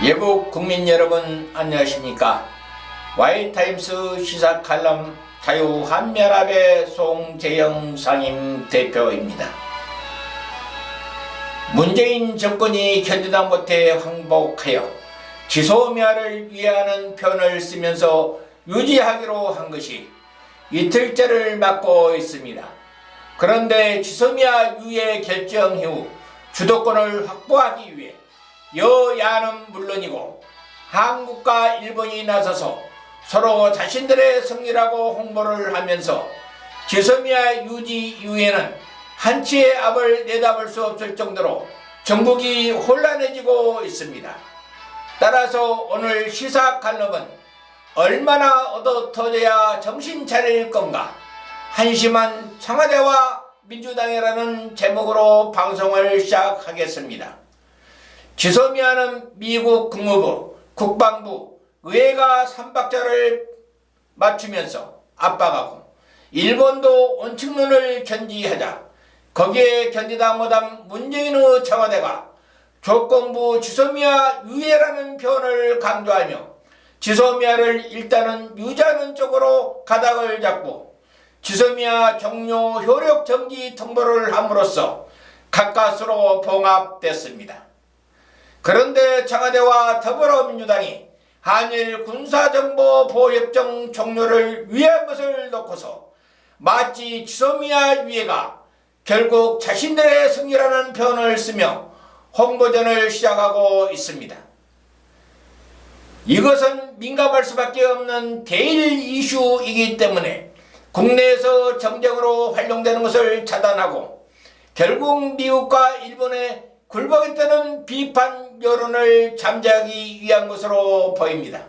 예국 국민 여러분 안녕하십니까? Y타임스 시사 칼럼 자유한미연합의 송재영 상임 대표입니다. 문재인 정권이 견디다 못해 항복하여 지소미아를 위하는 표현을 쓰면서 유지하기로 한 것이 이틀째를 맞고 있습니다. 그런데 지소미아 유예 결정 이후 주도권을 확보하기 위해 여야는 물론이고 한국과 일본이 나서서 서로 자신들의 승리라고 홍보를 하면서 지소미아 유지 이후에는 한치의 앞을 내다볼 수 없을 정도로 전국이 혼란해지고 있습니다. 따라서 오늘 시사 칼럼은 얼마나 얻어터져야 정신 차릴 건가, 한심한 청와대와 민주당이라는 제목으로 방송을 시작하겠습니다. 지소미아는 미국 국무부, 국방부, 의회가 삼박자를 맞추면서 압박하고 일본도 원칙론을 견지하자 거기에 견디다 못한 문재인의 청와대가 조건부 지소미아 유예라는 표현을 강조하며 지소미아를 일단은 유지하는 쪽으로 가닥을 잡고 지소미아 종료 효력 정지 통보를 함으로써 가까스로 봉합됐습니다. 그런데 청와대와 더불어민주당이 한일 군사정보보호협정 종료를 위한 것을 놓고서 마치 지소미아 유예가 결국 자신들의 승리라는 표현을 쓰며 홍보전을 시작하고 있습니다. 이것은 민감할 수밖에 없는 대일 이슈이기 때문에 국내에서 정쟁으로 활용되는 것을 차단하고 결국 미국과 일본의 굴복했다는 비판 여론을 잠재우기 위한 것으로 보입니다.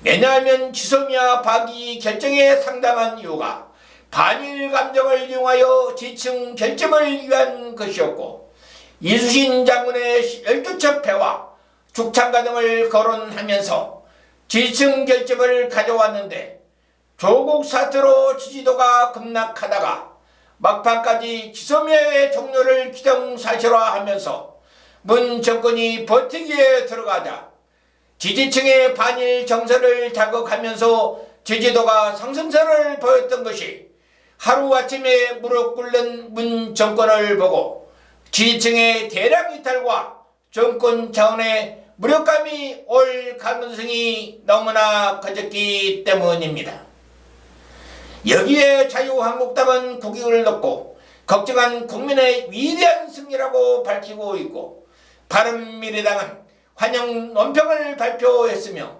왜냐하면 지소미아 파기 결정에 상당한 이유가 반일 감정을 이용하여 지층 결집을 위한 것이었고 이수신 장군의 12척 배와 죽창가 등을 거론하면서 지층 결집을 가져왔는데 조국 사태로 지지도가 급락하다가 막판까지 지소미아의 종료를 기정사실화하면서 문 정권이 버티기에 들어가자 지지층의 반일 정서를 자극하면서 지지도가 상승세를 보였던 것이 하루아침에 무릎 꿇는 문 정권을 보고 지지층의 대량 이탈과 정권 차원의 무력감이 올 가능성이 너무나 커졌기 때문입니다. 여기에 자유한국당은 국익을 놓고 걱정한 국민의 위대한 승리라고 밝히고 있고 바른미래당은 환영 논평을 발표했으며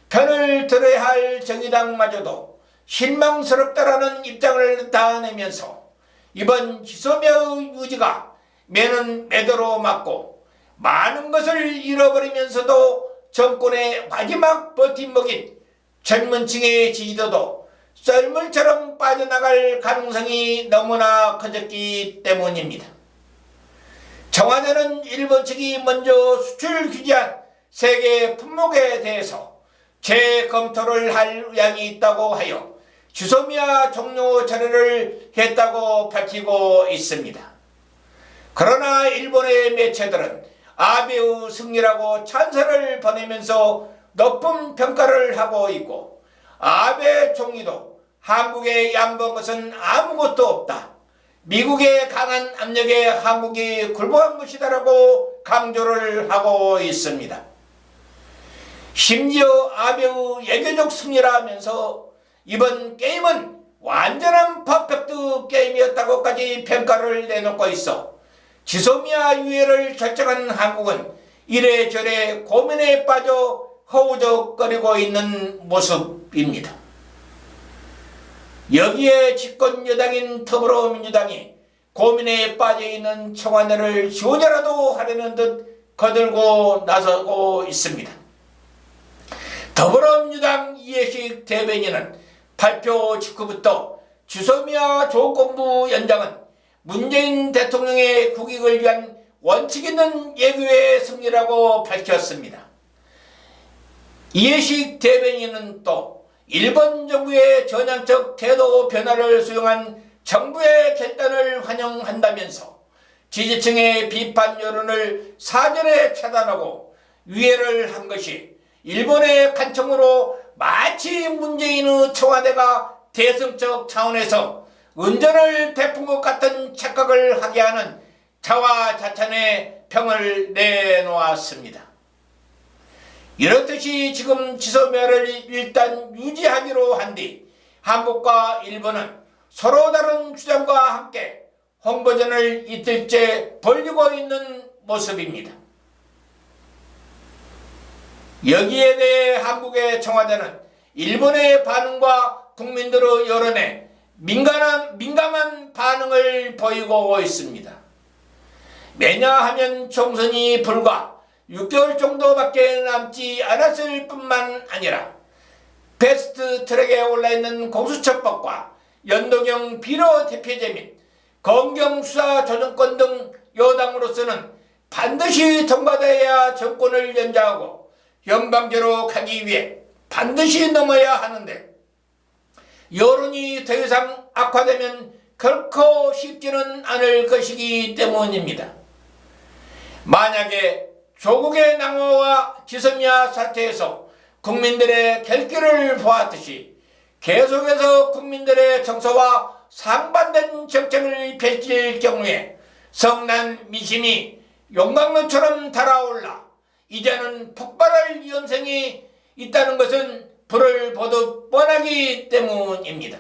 편을 들어야 할 정의당마저도 실망스럽다라는 입장을 나타내면서 이번 지소미아의 유지가 매는 매도로 맞고 많은 것을 잃어버리면서도 정권의 마지막 버팀목인 젊은 층의 지지도도 썰물처럼 빠져나갈 가능성이 너무나 커졌기 때문입니다. 청와대는 일본 측이 먼저 수출 규제한 세계 품목에 대해서 재검토를 할 의향이 있다고 하여 지소미아 종료 철회를 했다고 밝히고 있습니다. 그러나 일본의 매체들은 아베의 승리라고 찬사를 보내면서 높은 평가를 하고 있고 아베 총리도 한국에 양보한 것은 아무것도 없다. 미국의 강한 압력에 한국이 굴복한 것이다라고 강조를 하고 있습니다. 심지어 아베의 예교적 승리라 하면서 이번 게임은 완전한 퍼펙트 게임이었다고까지 평가를 내놓고 있어 지소미아 유예를 결정한 한국은 이래저래 고민에 빠져 허우적거리고 있는 모습입니다. 여기에 집권 여당인 더불어민주당이 고민에 빠져있는 청와대를 지원이라도 하려는 듯 거들고 나서고 있습니다. 더불어민주당 이해식 대변인은 발표 직후부터 지소미아 조건부 연장은 문재인 대통령의 국익을 위한 원칙 있는 예교의 승리라고 밝혔습니다. 이해식 대변인은 또 일본 정부의 전향적 태도 변화를 수용한 정부의 결단을 환영한다면서 지지층의 비판 여론을 사전에 차단하고 위해를 한 것이 일본의 간청으로 마치 문재인의 청와대가 대승적 차원에서 은전을 베푼 것 같은 착각을 하게 하는 자화자찬의 평을 내놓았습니다. 이렇듯이 지금 지소미아를 일단 유지하기로 한 뒤 한국과 일본은 서로 다른 주장과 함께 홍보전을 이틀째 벌이고 있는 모습입니다. 여기에 대해 한국의 청와대는 일본의 반응과 국민들의 여론에 민감한 반응을 보이고 있습니다. 왜냐하면 총선이 불과 6개월 정도밖에 남지 않았을 뿐만 아니라 패스트 트랙에 올라있는 공수처법과 연동형 비례대표제 및 검경수사조정권 등 여당으로서는 반드시 통과되어야 정권을 연장하고 연방제로 가기 위해 반드시 넘어야 하는데 여론이 더 이상 악화되면 결코 쉽지는 않을 것이기 때문입니다. 만약에 조국의 낭호와 지소미아 사태에서 국민들의 결기를 보았듯이 계속해서 국민들의 정서와 상반된 정책을 펼칠 경우에 성난 민심이 용광로처럼 달아올라 이제는 폭발할 위험성이 있다는 것은 불을 보듯 뻔하기 때문입니다.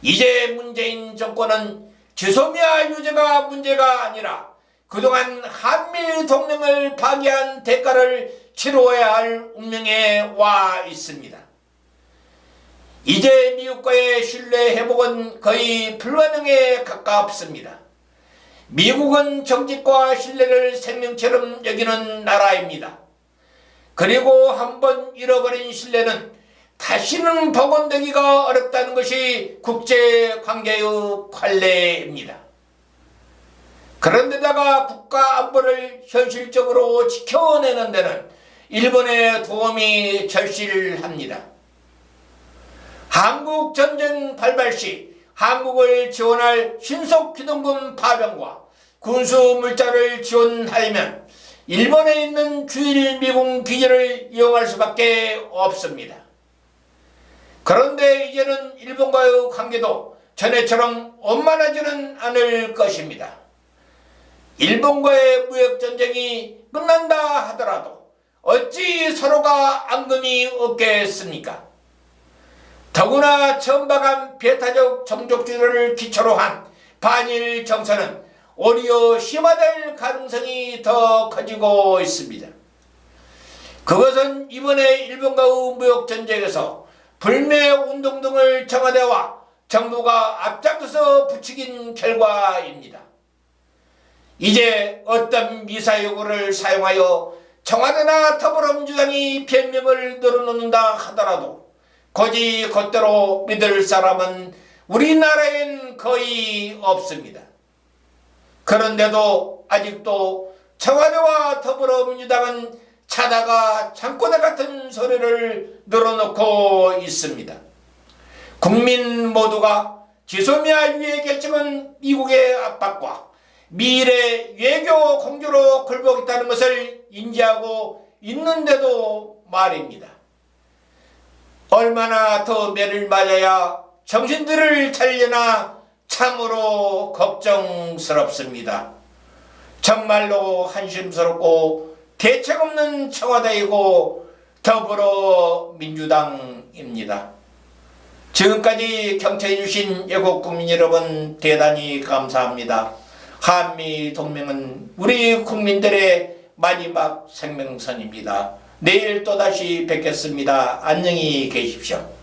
이제 문재인 정권은 지소미아 유죄가 문제가 아니라 그동안 한미 동맹을 파기한 대가를 치러야 할 운명에 와 있습니다. 이제 미국과의 신뢰 회복은 거의 불가능에 가깝습니다. 미국은 정직과 신뢰를 생명처럼 여기는 나라입니다. 그리고 한번 잃어버린 신뢰는 다시는 복원되기가 어렵다는 것이 국제관계의 관례입니다. 그런데다가 국가 안보를 현실적으로 지켜내는 데는 일본의 도움이 절실합니다. 한국 전쟁 발발 시 한국을 지원할 신속기동군 파병과 군수물자를 지원하려면 일본에 있는 주일 미군 기지를 이용할 수밖에 없습니다. 그런데 이제는 일본과의 관계도 전에처럼 원만하지는 않을 것입니다. 일본과의 무역전쟁이 끝난다 하더라도 어찌 서로가 앙금이 없겠습니까? 더구나 천박한 배타적 종족주의를 기초로 한 반일 정서는 오히려 심화될 가능성이 더 커지고 있습니다. 그것은 이번에 일본과의 무역전쟁에서 불매운동 등을 청와대와 정부가 앞장서서 부추긴 결과입니다. 이제 어떤 미사여구를 사용하여 청와대나 더불어민주당이 변명을 늘어놓는다 하더라도 곧대로 믿을 사람은 우리나라엔 거의 없습니다. 그런데도 아직도 청와대와 더불어민주당은 자다가 잠꼬대 같은 소리를 늘어놓고 있습니다. 국민 모두가 지소미아 유예 결정은 미국의 압박과 미일의 외교 공조로 굴복했다는 것을 인지하고 있는데도 말입니다. 얼마나 더 매를 맞아야 정신들을 차리려나 참으로 걱정스럽습니다. 정말로 한심스럽고 대책 없는 청와대이고 더불어민주당입니다. 지금까지 경청해주신 애국국민 여러분 대단히 감사합니다. 한미동맹은 우리 국민들의 마지막 생명선입니다. 내일 또다시 뵙겠습니다. 안녕히 계십시오.